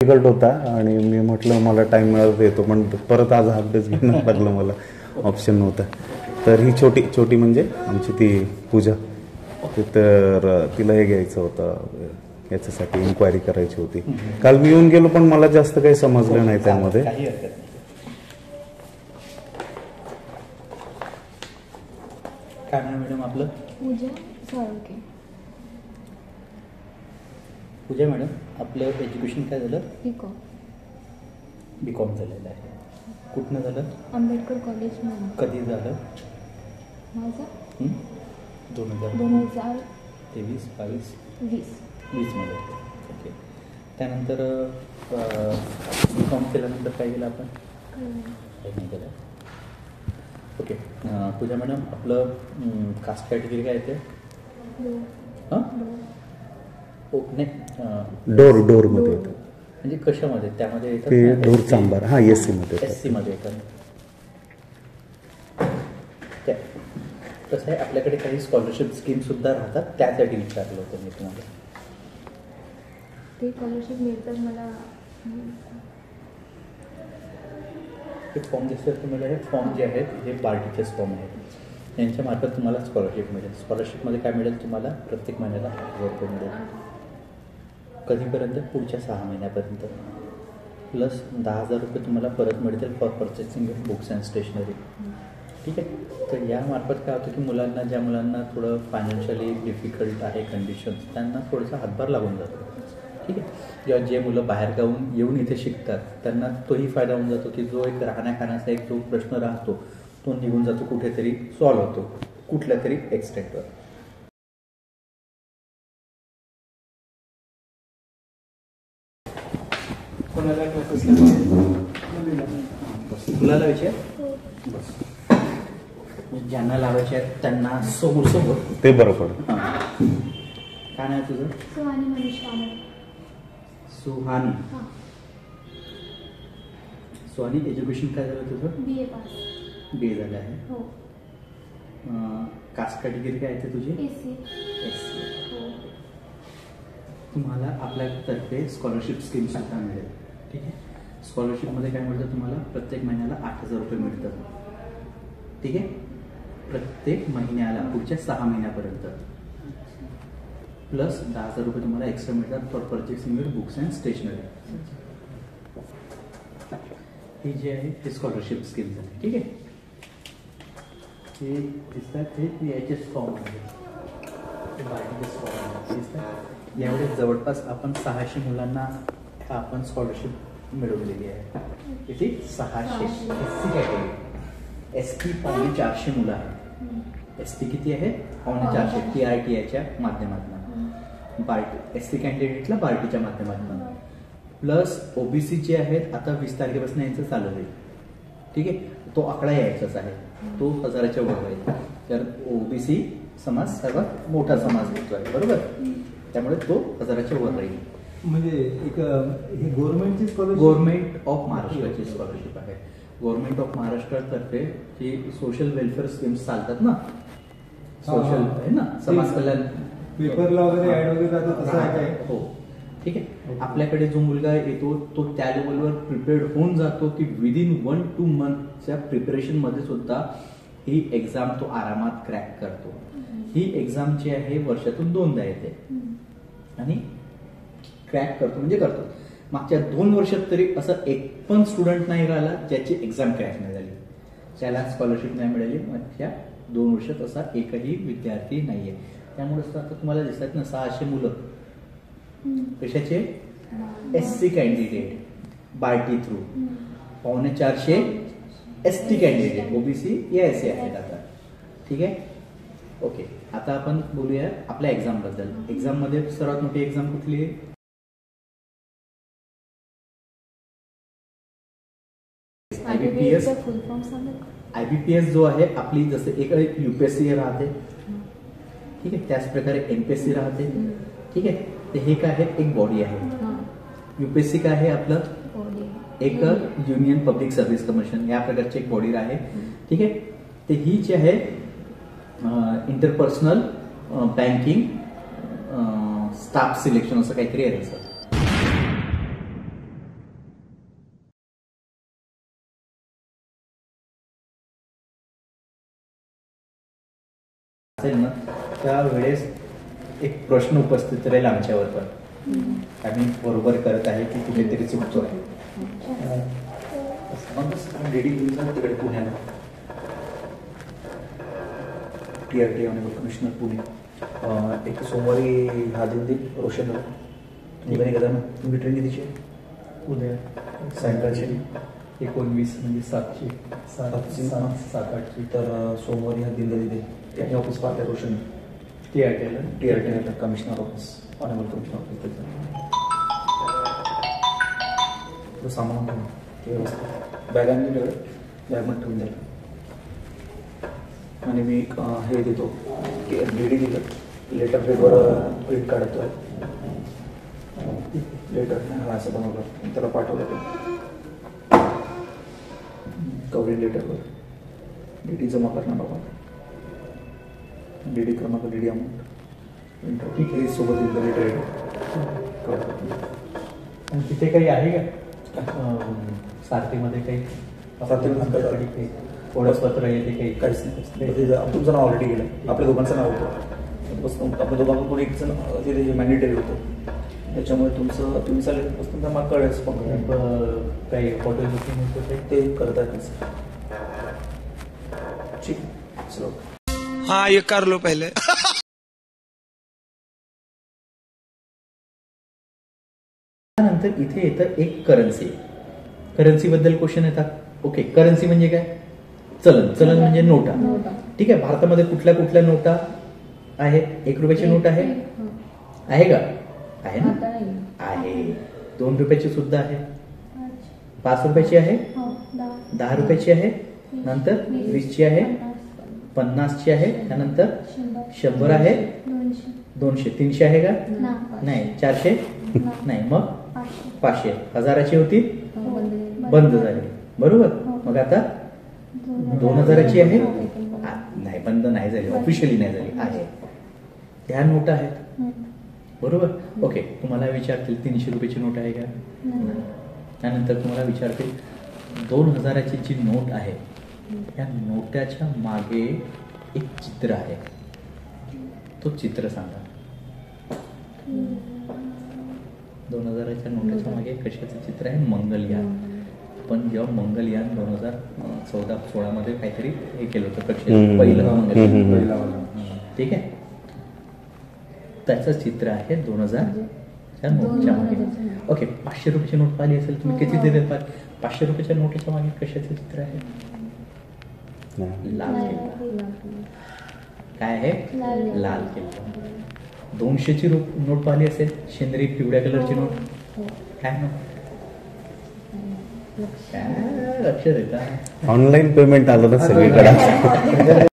Difficult होता आणि मी म्हटलं मला टाइम मिळाला येतो, पण परत आज अभ्यास घेणं लागलं, मला ऑप्शन नव्हता. तर ही छोटी म्हणजे आमची ती पूजा, तर तिला हे घ्यायचं होतं, याच्यासाठी इन्क्वायरी करायची होती. काल मी येऊन गेलो पण मला जास्त काही समजलं नाही त्यामध्ये. काय नाव मॅडम आपलं? पूजा साळुंखे. पूजा मॅडम, आपलं एज्युकेशन काय झालं? बीकॉम. बीकॉम झालेलं आहे. कुठनं झालं? आंबेडकर कॉलेजमध्ये. कधी झालं माझं? 2023, 22, 20. 20मध्ये. ओके. त्यानंतर बीकॉम केल्यानंतर काय केलं आपण? काही नाही केलं. ओके. पूजा मॅडम, आपलं कास्ट कॅटेगरी काय येते? हां, डोर मध्ये येतं. म्हणजे कशामध्ये? त्यामध्ये येतं ते ढोर चांबार. हां, SC मध्ये. SC मध्ये येतं. कसं आहे, आपल्याकडे काही स्कॉलरशिप स्कीम सुद्धा राहतात, त्यासाठी विचारलं होतं मी तुम्हाला. ते स्कॉलरशिप मिळतात मला. हे फॉर्म दिसतात तुम्हाला. हे फॉर्म जे आहेत हे बार्टीचेच फॉर्म आहेत. यांच्यामार्फत तुम्हाला स्कॉलरशिप मिळेल. स्कॉलरशिपमध्ये काय मिळेल तुम्हाला? प्रत्येक महिन्याला 1000 रुपये मिळेल. कधीपर्यंत? पुढच्या 6 महिन्यापर्यंत. प्लस 10,000 रुपये तुम्हाला परत मिळतील for purchasing books and stationery. ठीक आहे. तर यामार्फत काय होतं की ज्या मुलांना थोडं फायनान्शियली डिफिकल्ट आहे कंडिशन्स, त्यांना थोडासा हातभार लागून जातो. ठीक आहे. किंवा जे मुलं बाहेरगावून येऊन इथे शिकतात त्यांना तोही फायदा होऊन जातो की जो एक राहण्या-खाण्याचा एक जो प्रश्न राहतो तो निघून जातो, कुठेतरी सॉल्व्ह होतो कुठल्या तरी एक्सटेंटवर. तुला लावायचे? ज्यांना लावायचे आहेत त्यांना समोर ते बरं पडतं. काय नाही तुझं? सुहानी मनीष कांबळे. सुहानी. सुहानी, एज्युकेशन काय झालं तुझं? BA pass. BA झालं आहे. हो. कास्ट कॅटेगरी काय आहे तुझी? SC. हो. तुम्हाला आपल्यातर्फे स्कॉलरशिप स्कीम सुद्धा मिळेल. ठीक आहे. स्कॉलरशिपमध्ये काय मिळतं तुम्हाला? प्रत्येक महिन्याला 8,000 रुपये मिळतात. ठीक आहे. प्रत्येक महिन्याला पुढच्या 6 महिन्यापर्यंत. प्लस 10,000 रुपये तुम्हाला एक्स्ट्रा मिळतात for purchasing your books and stationery. ही जी आहे ती स्कॉलरशिप स्कीम झाली. ठीक आहे. हे दिसतात हे PHS फॉर्म आहे. दिसतात यावेळी जवळपास आपण 600 मुलांना आपण स्कॉलरशिप मिळवलेली आहे. किती? 600. SC category. ST 450 मुलं आहेत. ST किती आहे? 450. TRTIच्या माध्यमातून. SC कॅन्डिडेटला बार्टीच्या माध्यमातून. प्लस OBC जे आहेत आता 20 तारखेपासून यांचं चालू होईल. ठीक आहे. तो आकडा यायचाच आहे. तो 1000च्या वर राहील. तर OBC समाज सर्वात मोठा समाज होतो आहे, बरोबर. त्यामुळे तो 1000च्या वर राहील. म्हणजे एक हे गव्हर्नमेंटची स्कॉलरशिप? गव्हर्नमेंट ऑफ महाराष्ट्राची स्कॉलरशिप आहे. गव्हर्नमेंट ऑफ महाराष्ट्रातर्फे जी सोशल वेलफेअर स्कीम्स चालतात ना, सोशल आहे ना, समाज कल्याण, पेपरला वगैरे ऍड वगैरे जातं तसं आहे काय? हो. ठीक आहे. आपल्याकडे जो मुलगा येतो तो त्या लेवलवर प्रिपेअर्ड होऊन जातो की विदिन 1-2 मंथच्या प्रिपरेशन मध्ये सुद्धा ही एक्झाम तो आरामात क्रॅक करतो. ही एक्झाम जी आहे वर्षातून 2दा येते आणि क्रॅक करतो म्हणजे करतो. मागच्या 2 वर्षात तरी असं एक पण स्टुडंट नाही राहिला ज्याची एक्झाम क्रॅक नाही झाली, त्याला स्कॉलरशिप नाही मिळाली. मागच्या 2 वर्षात असा एकही विद्यार्थी नाहीये. त्यामुळे आता तुम्हाला दिसतात ना 600 मुलं कशाचे? SC candidate BARTI through. 450 ST candidate. OBC या SC आहेत आता. ठीक आहे. ओके. आता आपण बोलूया आपल्या एक्झाम बद्दल. एक्झाम मध्ये सर्वात मोठी एक्झाम कुठली आहे? IBPS फुल फॉर्म सांगा. IBPS जो आहे आपली जसं एक UPSC राहते, ठीक आहे, त्याच प्रकारे MPSC राहते, ठीक आहे. तर हे काय आहे, एक बॉडी आहे. UPSC काय आहे आपलं, एक युनियन पब्लिक सर्व्हिस कमिशन या प्रकारची एक बॉडी आहे, ठीक आहे. तर ही जी आहे इंटरपर्सनल बँकिंग स्टाफ सिलेक्शन असं काहीतरी आहे सर. असेल ना त्यावेळेस एक प्रश्न उपस्थित राहील आमच्यावर पण, आम्ही बरोबर करत आहे की कुठेतरी चुकतो आहे. रेडी तिकडे पुण्याला TRT ऑनरेबल कमिशनर पुणे एक सोमवारी हा दिन देईल रोशन तुम्ही नाही करा ना, तुम्ही ट्रेन कितीची उद्या सायंकाळची 19 म्हणजे 7ची 7-8ची. तर सोमवारी हा दिन दिली त्याने ऑफिस पाहते Roshan TRT commissioner office honourable commissioner office. तो सामान ते व्यवस्थित बॅगांनी बॅगमध्ये ठेवून द्यायला. आणि मी हे देतो की DD दिलं, लेटर पेपर प्रिंट काढतो आहे, लेटर हा असं बनवलं त्याला पाठवलं ते कवरिंग लेटरवर DD जमा करणार बाबा, DD क्रमांक DD अमाऊंट ठीक आहे सोबत दिलं लेटर. आणि तिथे काही आहे का सारथीमध्ये काही काही ओळखपत्र येते काही काहीच नाही. तुमचं नाव ऑलरेडी गेलं, आपल्या दोघांचं नाव होतं बस, आपल्या दोघांना कोणी एक जण तिथे मॅन्डेटरी होतं, त्याच्यामुळे तुम्ही चालेल बस तुमचा मला कळेल. पण काही हॉटेल बुकिंग होतं ते करत आहेत ठीक. चलो हाँ ये कर लो पहले. त्यानंतर इथे येतं एक करन्सी बद्दल क्वेश्चन येतात. ओके, करन्सी म्हणजे काय, चलन म्हणजे नोटा, ठीक आहे. भारतामध्ये कुठल्या नोटा आहेत, 1 रुपयाची नोट आहे का, आहे ना, आहे. 2 रुपयाची सुद्धा आहे, 5 रुपयाची आहे, 10 रुपयाची आहे, नंतर 20ची आहे, 50ची आहे, त्यानंतर 100 आहे, 200, 300 आहे का, नाही, 400 नाही, मग 500, 1000ची होती, बंद झाली, बरोबर. मग आता 2000ची आहे, नाही, बंद नाही झाली, ऑफिशियली नाही झाली, आहे. ह्या नोट आहेत, बरोबर. ओके, तुम्हाला विचारतील 300 रुपयाची नोट आहे का, त्यानंतर तुम्हाला विचारतील 2000ची जी नोट आहे या नोटाच्या मागे एक चित्र आहे, तो चित्र सांगा. 2000च्या नोटाच्या मागे कशाचं चित्र आहे, मंगलयान. पण जेव्हा मंगलयान 2014-16 मध्ये काहीतरी हे केलं होतं प्रक्षेपण, पहिलं मंगलयान, ठीक आहे, त्याचं चित्र आहे 2000च्या नोटच्या मागे. ओके, 500 रुपयाची नोट पाहिली असेल तुम्ही, किती दिले 500 रुपयाच्या नोटाच्या मागे कशाचं चित्र आहे, लाल किल्ला. काय आहे, लाल किल्ला. 200ची नोट पाहिली असेल, शेंद्री पिवळ्या कलरची नोट, काय नोट, काय लक्ष देता, ऑनलाईन पेमेंट आलं ना सगळीकडे.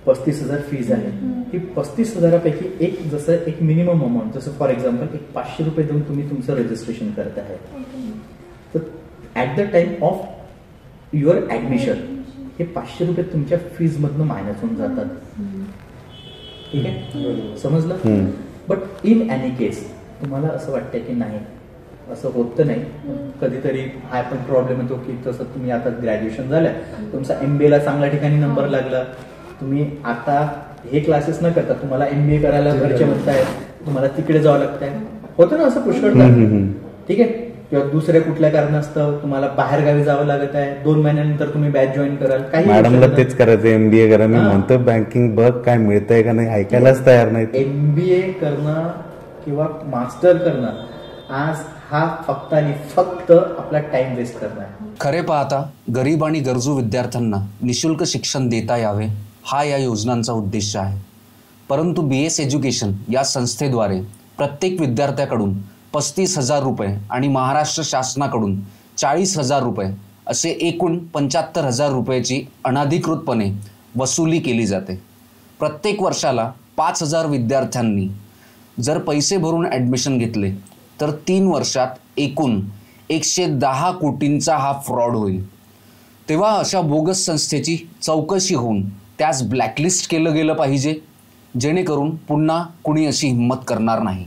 35,000 फीज आहे. ही 35,000पैकी एक जसं एक मिनिमम अमाऊंट, जसं फॉर एक्झाम्पल एक 500 रुपये देऊन तुम्ही तुमचं रजिस्ट्रेशन करत आहे, तर at the time of your admission हे 500 रुपये तुमच्या फीज मधनं मायनस होऊन जातात, ठीक आहे, समजलं. बट इन एनी केस तुम्हाला असं वाटतंय की नाही असं होतं नाही, कधीतरी हा पण प्रॉब्लेम येतो की तसं तुम्ही आता ग्रॅज्युएशन झालं, तुमचा MBA ला चांगल्या ठिकाणी नंबर लागला, तुम्ही आता हे क्लासेस न करता तुम्हाला MBA करायला घरचे म्हणताय, तुम्हाला तिकडे जावं लागतंय, होतं ना असं पुष्कळदा, ठीक आहे. किंवा दुसऱ्या कुठल्या कारणास्तव तुम्हाला बाहेर गावी जावं लागत आहे, 2 महिन्यानंतर तुम्ही बॅच जॉईन कराल, काही मॅडमला तेच करायचं, MBA करा. मी म्हणतो बँकिंग बघ काय मिळतंय का नाही, ऐकायलाच तयार नाही. MBA करणं किंवा मास्टर करणं आज हा फक्त आणि फक्त आपला टाइम वेस्ट करणं आहे. खरे पाहता गरीब आणि गरजू विद्यार्थ्यांना निशुल्क शिक्षण देता यावे हा या योजनांचा उद्देश आहे. परंतु BS एज्युकेशन या संस्थेद्वारे प्रत्येक विद्यार्थ्याकडून 35,000 रुपये आणि महाराष्ट्र शासनाकडून 40,000 रुपये असे एकूण 75,000 रुपयाची अनधिकृतपणे वसुली केली जाते. प्रत्येक वर्षाला 5,000 विद्यार्थ्यांनी जर पैसे भरून ॲडमिशन घेतले तर 3 वर्षात एकूण 110 कोटींचा हा फ्रॉड होईल. तेव्हा अशा बोगस संस्थेची चौकशी होऊन त्यास ब्लॅकलिस्ट केलं गेलं पाहिजे, जेणेकरून पुन्हा कुणी अशी हिंमत करणार नाही.